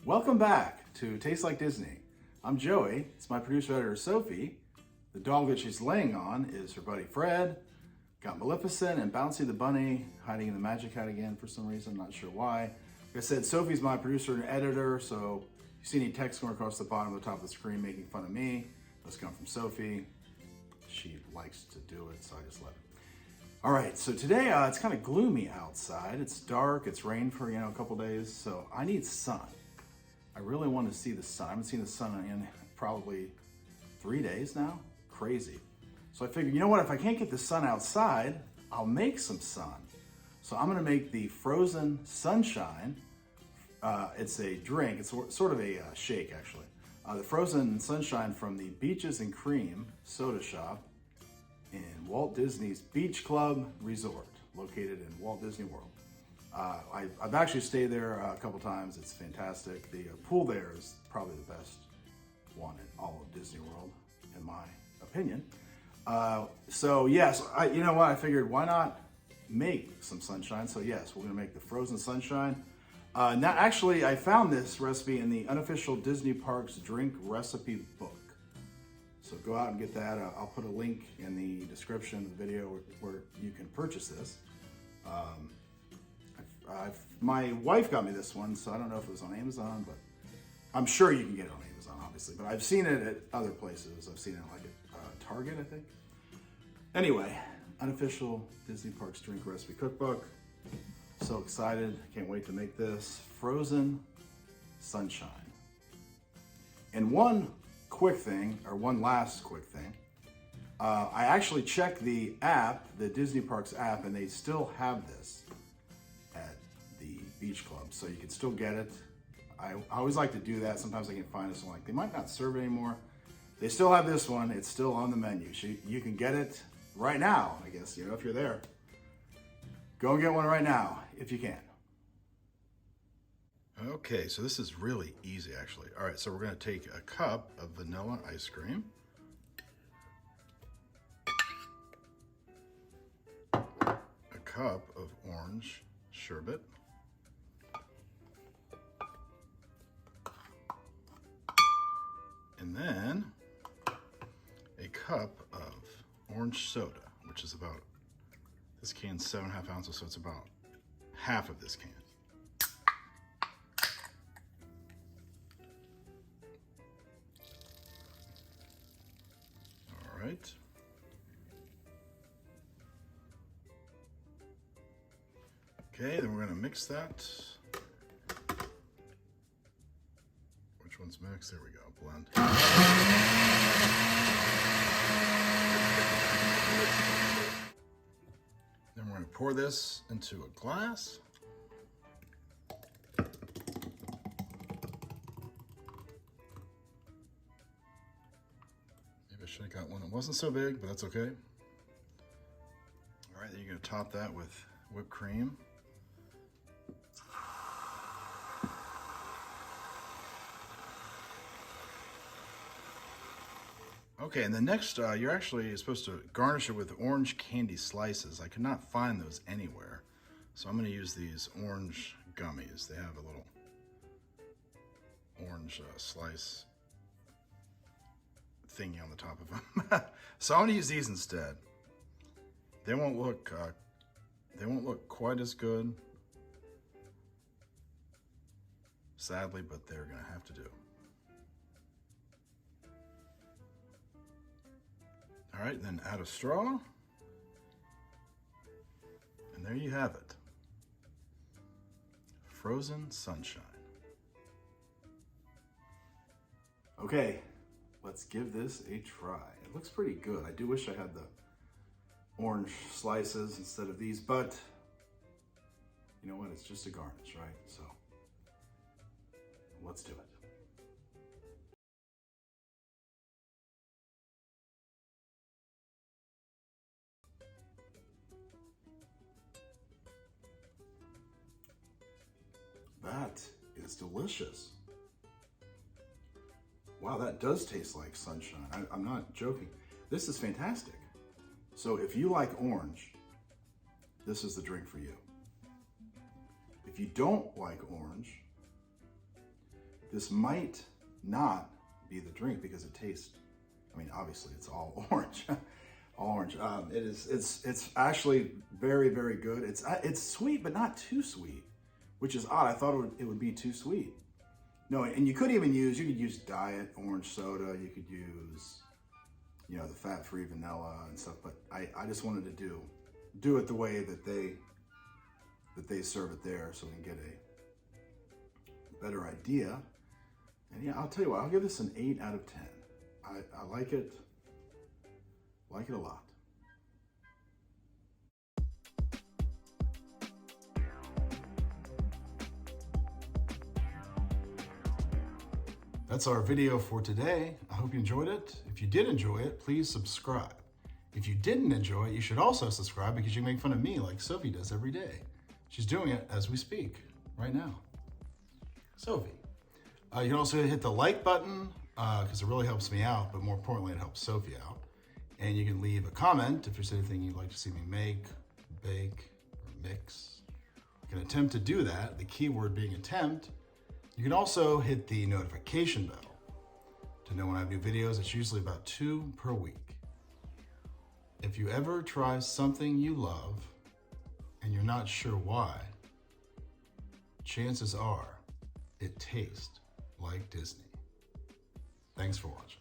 Welcome back to Taste Like Disney. I'm Joey. It's my producer editor Sophie. The dog that she's laying on is her buddy Fred. Got Maleficent and Bouncy the bunny hiding in the magic hat again for some reason, not sure why. Like I said, Sophie's my producer and editor, so if you see any text going across the bottom of the top of the screen making fun of me, those come from Sophie. She likes to do it, so I just let her. All right, so today it's kind of gloomy outside. It's dark, it's rained for a couple days, so I need sun. I really want to see the sun. I haven't seen the sun in probably 3 days now. Crazy. So I figured, you know what, if I can't get the sun outside, I'll make some sun. So I'm gonna make the frozen sunshine. It's a drink, it's sort of a shake actually. The frozen sunshine from the Beaches and Cream soda shop in Walt Disney's Beach Club Resort, located in Walt Disney World. I've actually stayed there a couple times. It's fantastic. The pool there is probably the best one in all of Disney World, in my opinion. So yes, you know what? I figured why not make some sunshine? So yes, we're gonna make the frozen sunshine. Now, actually, I found this recipe in the unofficial Disney Parks drink recipe book. So go out and get that. I'll put a link in the description of the video where you can purchase this. My wife got me this one, so I don't know if it was on Amazon, but I'm sure you can get it on Amazon, obviously. But I've seen it at other places. I've seen it like at Target, I think. Anyway, unofficial Disney Parks drink recipe cookbook. So excited, can't wait to make this frozen sunshine. And one last quick thing. I actually checked the app, the Disney Parks app, and they still have this at the Beach Club, so you can still get it. I always like to do that. Sometimes I can find this one, like they might not serve it anymore. They still have this one. It's still on the menu. So you can get it right now, I guess, if you're there. Go and get one right now, if you can. Okay, so this is really easy, actually. All right, so we're gonna take a cup of vanilla ice cream. A cup of orange sherbet. And then a cup of orange soda, which is about, this can's 7.5 ounces, so it's about half of this can. All right. Okay, then we're gonna mix that. Which one's mixed? There we go, blend. Then we're gonna pour this into a glass. Maybe I should have got one that wasn't so big, but that's okay. All right, then you're gonna top that with whipped cream. Okay, and then next, you're actually supposed to garnish it with orange candy slices. I could not find those anywhere, so I'm gonna use these orange gummies. They have a little orange slice thingy on the top of them. So I'm gonna use these instead. They won't look quite as good, sadly, but they're gonna have to do. All right, then add a straw, and there you have it. Frozen sunshine. Okay, let's give this a try. It looks pretty good. I do wish I had the orange slices instead of these, but you know what? It's just a garnish, right? So let's do it. That is delicious. Wow, that does taste like sunshine. I'm not joking. This is fantastic. So if you like orange, this is the drink for you. If you don't like orange, This might not be the drink because it tastes, I mean, obviously it's all orange, all orange. It's actually very, very good. It's sweet, but not too sweet, which is odd. I thought it would be too sweet. No, and you could use diet orange soda. You could use, you know, the fat-free vanilla and stuff, but I just wanted to do it the way that they serve it there, so we can get a better idea. And yeah, I'll tell you what, I'll give this an 8 out of 10. I like it a lot. That's our video for today. I hope you enjoyed it. If you did enjoy it, please subscribe. If you didn't enjoy it, you should also subscribe because you make fun of me like Sophie does every day. She's doing it as we speak right now. Sophie. You can also hit the like button because it really helps me out, but more importantly, it helps Sophie out. And you can leave a comment if there's anything you'd like to see me make, bake, or mix. You can attempt to do that, the key word being attempt. You can also hit the notification bell to know when I have new videos. It's usually about 2 per week. If you ever try something you love and you're not sure why, chances are it tastes like Disney. Thanks for watching.